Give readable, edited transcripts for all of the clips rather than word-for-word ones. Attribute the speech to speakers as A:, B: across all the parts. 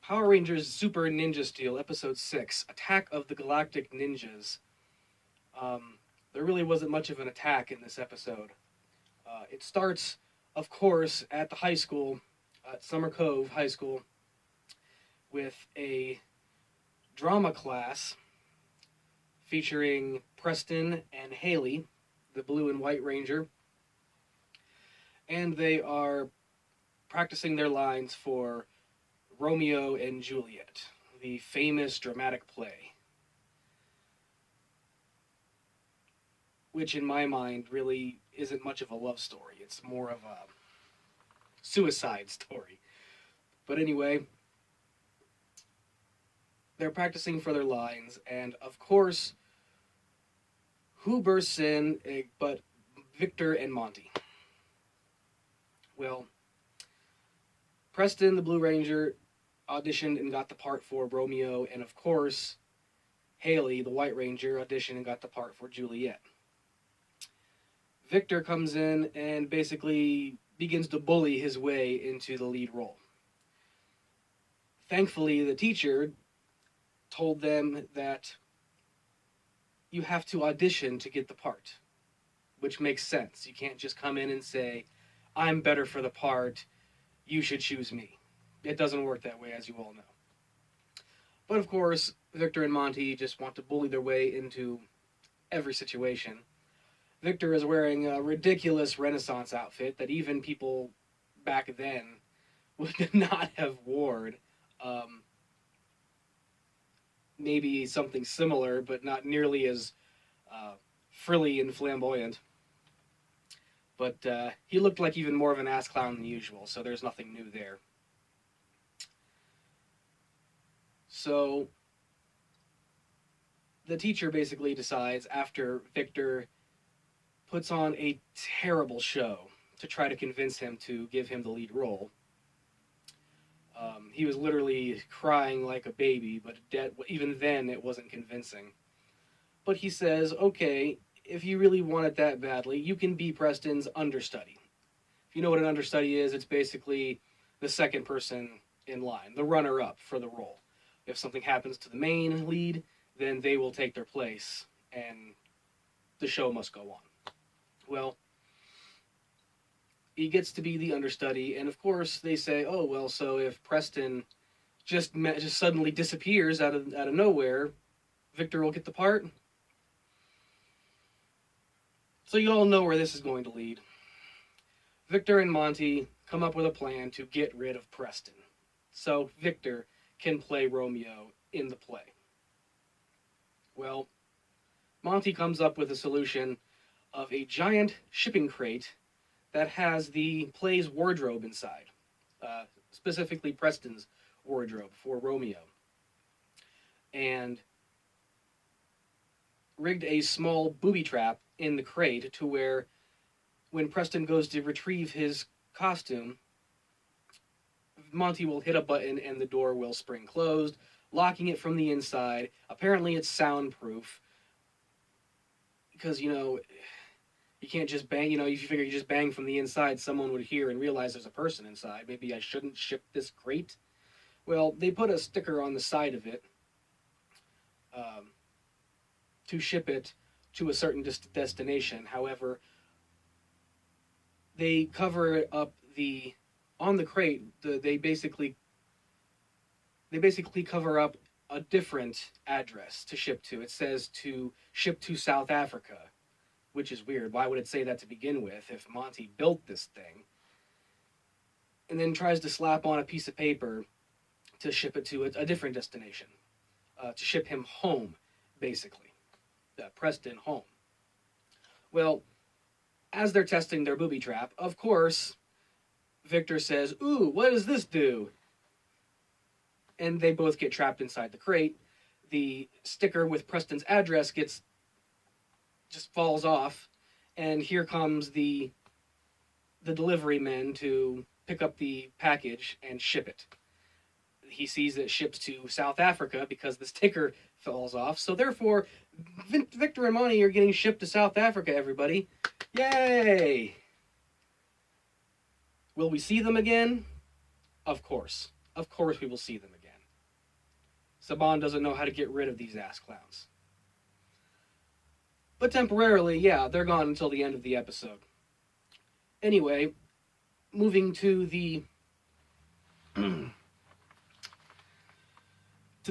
A: Power Rangers Super Ninja Steel, Episode 6, Attack of the Galactic Ninjas. There really wasn't much of an attack in this episode. It starts, of course, at the high school, at Summer Cove High School, with a drama class featuring Preston and Haley, the Blue and White Ranger, and they are practicing their lines for Romeo and Juliet, the famous dramatic play, which in my mind really isn't much of a love story. It's more of a suicide story. But anyway, they're practicing for their lines, and of course, who bursts in but Victor and Monty? Well, Preston, the Blue Ranger, auditioned and got the part for Romeo, and of course, Haley, the White Ranger, auditioned and got the part for Juliet. Victor comes in and basically begins to bully his way into the lead role. Thankfully, the teacher told them that you have to audition to get the part, which makes sense. You can't just come in and say, I'm better for the part, you should choose me. It doesn't work that way, as you all know. But of course, Victor and Monty just want to bully their way into every situation. Victor is wearing a ridiculous Renaissance outfit that even people back then would not have worn. Maybe something similar, but not nearly as frilly and flamboyant. But he looked like even more of an ass clown than usual, so there's nothing new there. So the teacher basically decides, after Victor puts on a terrible show to try to convince him to give him the lead role. He was literally crying like a baby, but even then it wasn't convincing. But he says, okay, if you really want it that badly, you can be Preston's understudy. If you know what an understudy is, it's basically the second person in line, the runner-up for the role. If something happens to the main lead, then they will take their place, and the show must go on. Well, he gets to be the understudy, and of course they say, oh, well, so if Preston just suddenly disappears out of nowhere, Victor will get the part. So you all know where this is going to lead. Victor and Monty come up with a plan to get rid of Preston, so Victor can play Romeo in the play. Well, Monty comes up with a solution of a giant shipping crate that has the play's wardrobe inside, specifically Preston's wardrobe for Romeo, and rigged a small booby trap in the crate to where when Preston goes to retrieve his costume, Monty will hit a button and the door will spring closed, locking it from the inside. Apparently it's soundproof, because, you can't just bang, if you figure you just bang from the inside, someone would hear and realize there's a person inside. Maybe I shouldn't ship this crate. Well, they put a sticker on the side of it to ship it to a certain destination. However, they cover up on the crate, they basically cover up a different address to ship to. It says to ship to South Africa, which is weird. Why would it say that to begin with if Monty built this thing? And then tries to slap on a piece of paper to ship it to a different destination, to ship him home, basically. Preston home. Well, as they're testing their booby trap, of course, Victor says, ooh, what does this do? And they both get trapped inside the crate. The sticker with Preston's address just falls off, and here comes the delivery men to pick up the package and ship it. He sees that it ships to South Africa because the sticker falls off, so therefore Victor and Monty are getting shipped to South Africa, everybody. Yay! Will we see them again? Of course we will see them again. Saban doesn't know how to get rid of these ass clowns. But temporarily, yeah, they're gone until the end of the episode. Anyway, moving to the to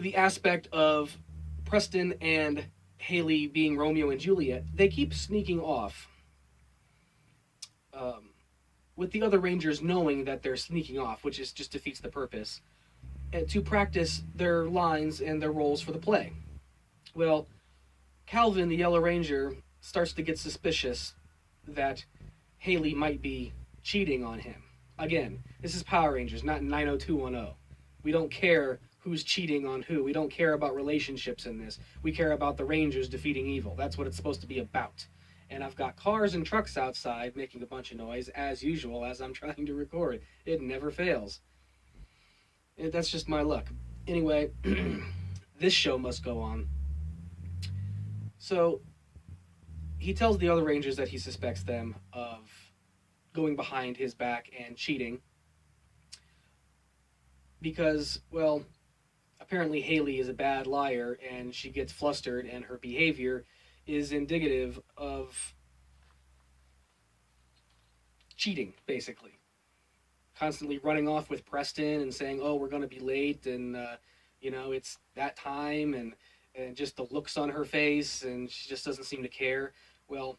A: the aspect of Preston and Haley being Romeo and Juliet, they keep sneaking off. With the other Rangers knowing that they're sneaking off, which is just defeats the purpose, to practice their lines and their roles for the play. Well, Calvin, the Yellow Ranger, starts to get suspicious that Haley might be cheating on him. Again, this is Power Rangers, not 90210. We don't care who's cheating on who. We don't care about relationships in this. We care about the Rangers defeating evil. That's what it's supposed to be about. And I've got cars and trucks outside making a bunch of noise, as usual, as I'm trying to record. It never fails. That's just my luck. Anyway, this show must go on. So, he tells the other Rangers that he suspects them of going behind his back and cheating. Because, well, apparently Haley is a bad liar and she gets flustered and her behavior is indicative of cheating, basically. Constantly running off with Preston and saying, oh, we're going to be late and, it's that time and just the looks on her face and she just doesn't seem to care. Well,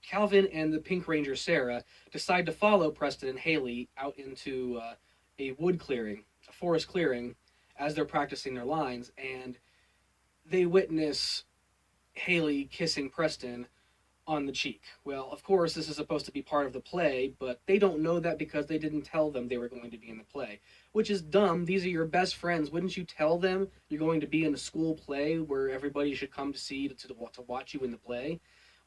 A: Calvin and the Pink Ranger Sarah decide to follow Preston and Haley out into a wood clearing, a forest clearing, as they're practicing their lines, and they witness Haley kissing Preston on the cheek. Well, of course, this is supposed to be part of the play, but they don't know that because they didn't tell them they were going to be in the play, which is dumb. These are your best friends. Wouldn't you tell them you're going to be in a school play where everybody should come to see to watch you in the play?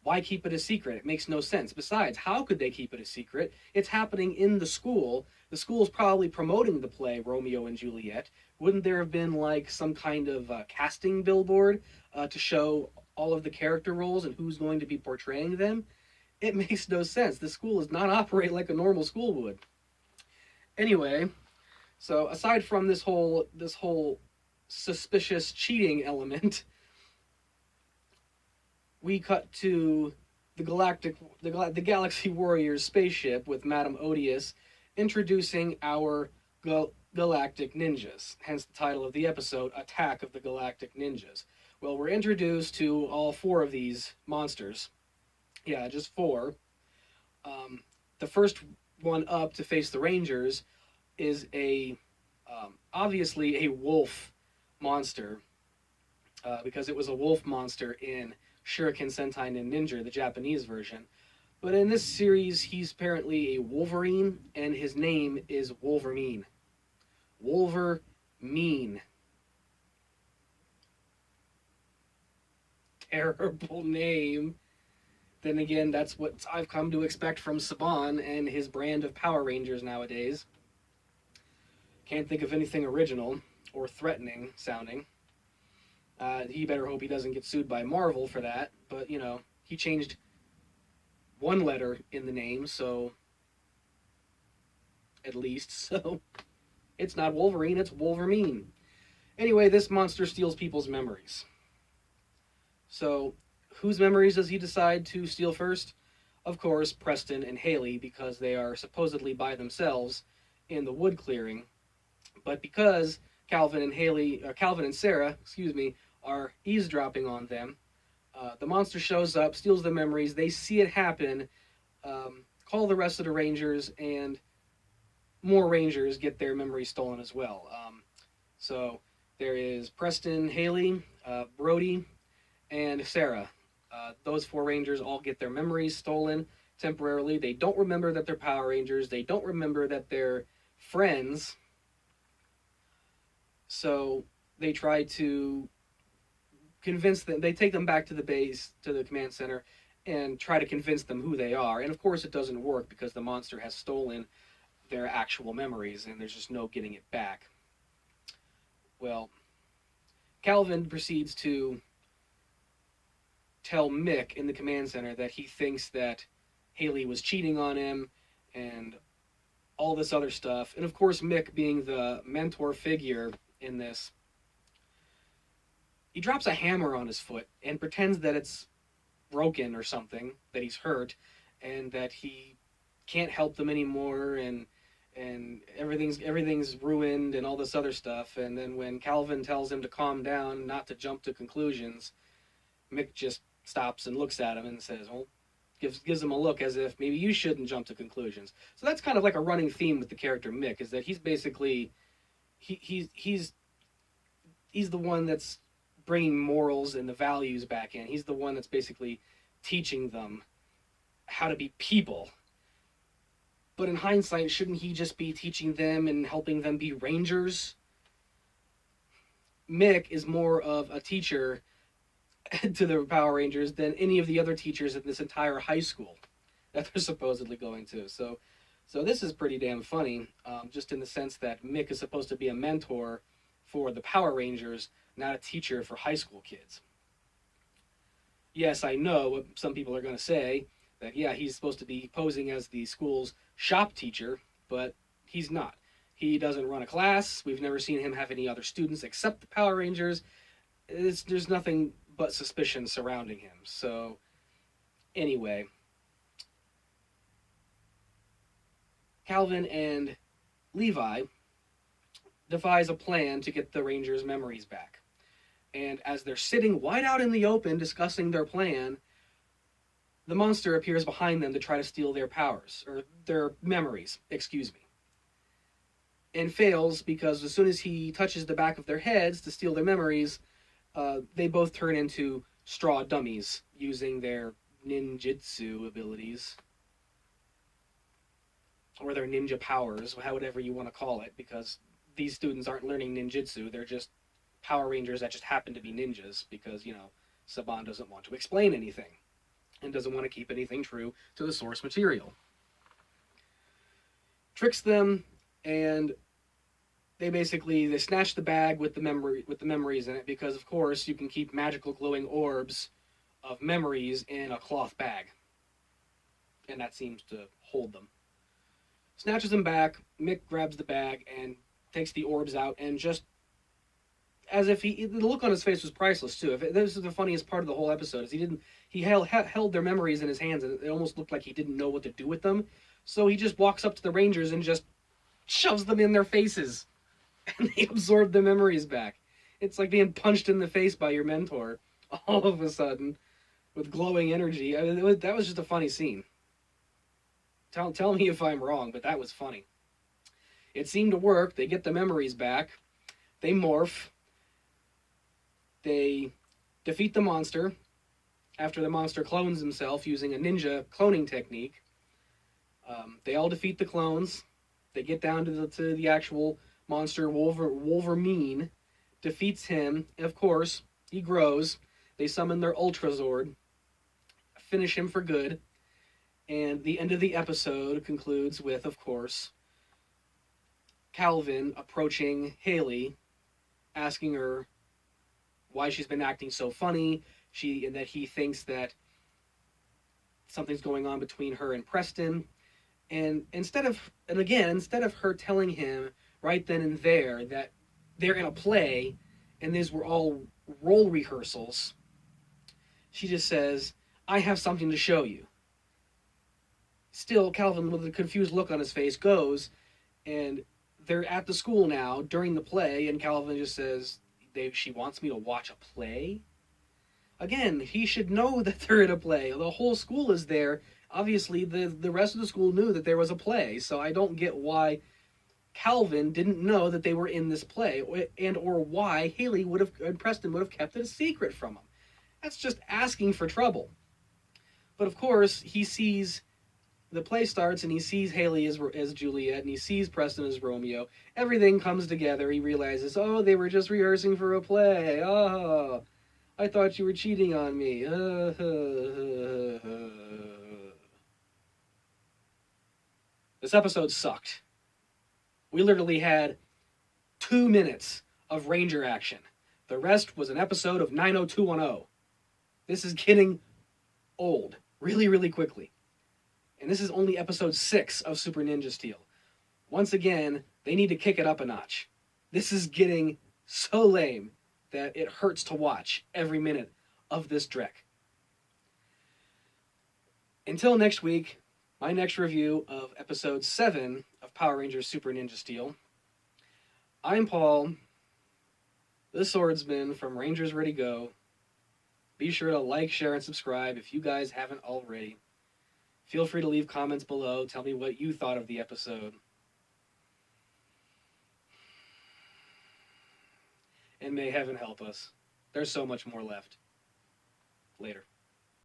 A: Why keep it a secret? It makes no sense. Besides, how could they keep it a secret? It's happening in the school. The school's probably promoting the play Romeo and Juliet. Wouldn't there have been like some kind of casting billboard to show all of the character roles and who's going to be portraying them? It makes no sense. The school does not operate like a normal school would. Anyway, so aside from this whole suspicious cheating element, we cut to the Galaxy Warriors spaceship with Madame Odious introducing our Galactic Ninjas, hence the title of the episode, Attack of the Galactic Ninjas. Well, we're introduced to all four of these monsters. Yeah, just four. The first one up to face the Rangers is obviously a wolf monster, because it was a wolf monster in Shuriken Sentai Ninja, the Japanese version. But in this series, he's apparently a Wolverine, and his name is Wolverine. Wolverine. Terrible name. Then again, that's what I've come to expect from Saban and his brand of Power Rangers nowadays. Can't think of anything original or threatening sounding. He better hope he doesn't get sued by Marvel for that. But, he changed one letter in the name, so... At least, so... It's not Wolverine, it's Wolverine. Anyway, this monster steals people's memories. So, whose memories does he decide to steal first? Of course, Preston and Haley, because they are supposedly by themselves in the wood clearing. But because Calvin and Sarah, are eavesdropping on them, the monster shows up, steals the memories, they see it happen, call the rest of the Rangers, and more Rangers get their memories stolen as well. So there is Preston, Haley, Brody, and Sarah. Those four Rangers all get their memories stolen temporarily. They don't remember that they're Power Rangers. They don't remember that they're friends. So they try to convince them. They take them back to the base, to the command center, and try to convince them who they are. And of course it doesn't work because the monster has stolen their actual memories and there's just no getting it back. Well, Calvin proceeds to tell Mick in the command center that he thinks that Haley was cheating on him and all this other stuff. And of course, Mick, being the mentor figure in this, he drops a hammer on his foot and pretends that it's broken or something, that he's hurt, and that he can't help them anymore, and everything's ruined and all this other stuff. And then when Calvin tells him to calm down, not to jump to conclusions, Mick just stops and looks at him and says, "Well," gives him a look as if maybe you shouldn't jump to conclusions. So that's kind of like a running theme with the character Mick, is that he's basically he's the one that's bringing morals and the values back in. He's the one that's basically teaching them how to be people. But in hindsight, shouldn't he just be teaching them and helping them be rangers? Mick is more of a teacher to the Power Rangers than any of the other teachers in this entire high school that they're supposedly going to. So this is pretty damn funny, just in the sense that Mick is supposed to be a mentor for the Power Rangers, not a teacher for high school kids. Yes, I know what some people are going to say, that yeah, he's supposed to be posing as the school's shop teacher, but he's not. He doesn't run a class. We've never seen him have any other students except the Power Rangers. There's nothing but suspicion surrounding him. So anyway, Calvin and Levi devise a plan to get the Rangers' memories back. And as they're sitting wide out in the open discussing their plan, the monster appears behind them to try to steal their powers, or their memories, excuse me. And fails, because as soon as he touches the back of their heads to steal their memories, they both turn into straw dummies using their ninjutsu abilities. Or their ninja powers, however you want to call it, because these students aren't learning ninjutsu, they're just Power Rangers that just happen to be ninjas, because, Saban doesn't want to explain anything, and doesn't want to keep anything true to the source material. Tricks them, and they snatch the bag with the memories in it, because of course you can keep magical glowing orbs of memories in a cloth bag, and that seems to hold them. Snatches them back. Mick grabs the bag and takes the orbs out, and just as if the look on his face was priceless too. This is the funniest part of the whole episode, is he held their memories in his hands, and it almost looked like he didn't know what to do with them. So he just walks up to the Rangers and just shoves them in their faces, and they absorb the memories back. It's like being punched in the face by your mentor all of a sudden with glowing energy. I mean, that was just a funny scene. Tell me if I'm wrong, but that was funny. It seemed to work. They get the memories back. They morph. They defeat the monster after the monster clones himself using a ninja cloning technique. They all defeat the clones. They get down to the actual monster. Wolverine defeats him. And of course, he grows. They summon their Ultrazord, finish him for good. And the end of the episode concludes with, of course, Calvin approaching Haley, asking her why she's been acting so funny, and that he thinks that something's going on between her and Preston. And instead of her telling him right then and there that they're in a play and these were all role rehearsals, she just says, "I have something to show you." Still, Calvin, with a confused look on his face, goes, and they're at the school now during the play, and Calvin just says, she wants me to watch a play? Again, he should know that they're in a play. The whole school is there. Obviously, the rest of the school knew that there was a play, so I don't get why Calvin didn't know that they were in this play, or why Haley and Preston would have kept it a secret from him. That's just asking for trouble. But of course, the play starts, and he sees Haley as Juliet, and he sees Preston as Romeo. Everything comes together. He realizes, oh, they were just rehearsing for a play. Oh, I thought you were cheating on me. This episode sucked. We literally had 2 minutes of Ranger action. The rest was an episode of 90210. This is getting old really, really quickly. And this is only episode 6 of Super Ninja Steel. Once again, they need to kick it up a notch. This is getting so lame that it hurts to watch every minute of this Drek. Until next week, my next review of episode 7 of Power Rangers Super Ninja Steel. I'm Paul, the swordsman from Rangers Ready Go. Be sure to like, share, and subscribe if you guys haven't already. Feel free to leave comments below. Tell me what you thought of the episode. And may heaven help us. There's so much more left. Later.